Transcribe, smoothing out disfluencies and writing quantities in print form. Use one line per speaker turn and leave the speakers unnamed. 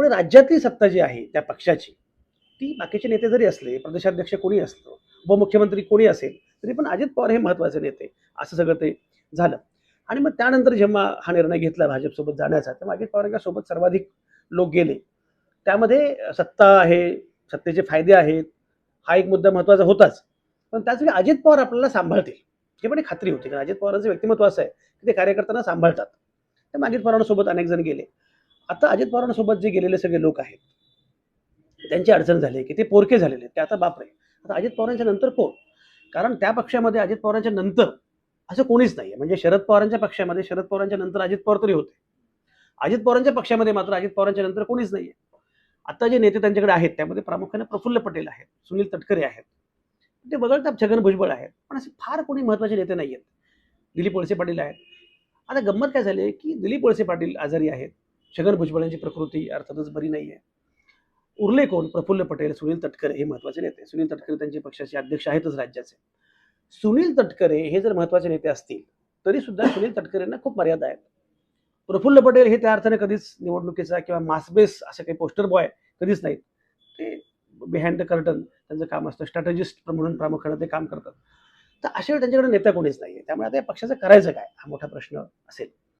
त्यामुळे राज्यातली सत्ता जी आहे त्या पक्षाची, ती बाकीचे नेते जरी असले, प्रदेशाध्यक्ष कोणी असलं, उपमुख्यमंत्री कोणी असेल, तरी पण अजित पवार हे महत्त्वाचे नेते, असं सगळं ते झालं. आणि मग त्यानंतर जेव्हा हा निर्णय घेतला भाजपसोबत जाण्याचा, तेव्हा अजित पवारांच्या सोबत सर्वाधिक लोक गेले. त्यामध्ये सत्ता आहे, सत्तेचे फायदे आहेत, हा एक मुद्दा महत्त्वाचा होताच. पण त्याच वेळी अजित पवार आपल्याला सांभाळतील, हे पण एक खात्री होती. कारण अजित पवारांचं व्यक्तिमत्व असं आहे, की ते कार्यकर्त्यांना सांभाळतात. तर अजित पवारांसोबत अनेक जण गेले. आता अजित पवारांसोबत जे गेलेले सगळे लोक आहेत, त्यांची अडचण झाली की ते पोरके झालेले, ते आता बापरे, आता अजित पवारांच्या नंतर कोण? कारण त्या पक्षामध्ये अजित पवारांच्या नंतर असं कोणीच नाहीये. म्हणजे शरद पवारांच्या पक्षामध्ये शरद पवारांच्या नंतर अजित पवार तरी होते. अजित पवारांच्या पक्षामध्ये मात्र अजित पवारांच्या नंतर कोणीच नाहीये. आता जे नेते त्यांच्याकडे आहेत त्यामध्ये प्रामुख्याने प्रफुल्ल पटेल आहेत, सुनील तटकरे आहेत, ते वगळता छगन भुजबळ आहेत, पण असे फार कोणी महत्वाचे नेते नाहीयेत. दिलीप वळसे पाटील आहेत. आता गंमत काय झाली की दिलीप वळसे पाटील आजारी आहेत, छगन भुजबळांची प्रकृती अर्थातच बरी नाहीये. उरले कोण? प्रफुल्ल पटेल, सुनील तटकरे हे महत्वाचे नेते. सुनील तटकरे त्यांचे पक्षाचे अध्यक्ष आहेतच राज्याचे. सुनील तटकरे हे जर महत्वाचे नेते असतील तरी सुद्धा सुनील तटकरेंना खूप मर्यादा आहेत. प्रफुल्ल पटेल हे त्या अर्थाने कधीच निवडणुकीचा किंवा मासबेस असं काही पोस्टर बॉय कधीच नाहीत. ते बिहाइंड द कर्टन त्यांचं काम असतं, स्ट्रॅटेजिस्ट म्हणून प्रामुख्याने ते काम करतात. तर अशा वेळी त्यांच्याकडे नेता कोणीच नाहीये. त्यामुळे आता या पक्षाचं करायचं काय, हा मोठा प्रश्न असेल.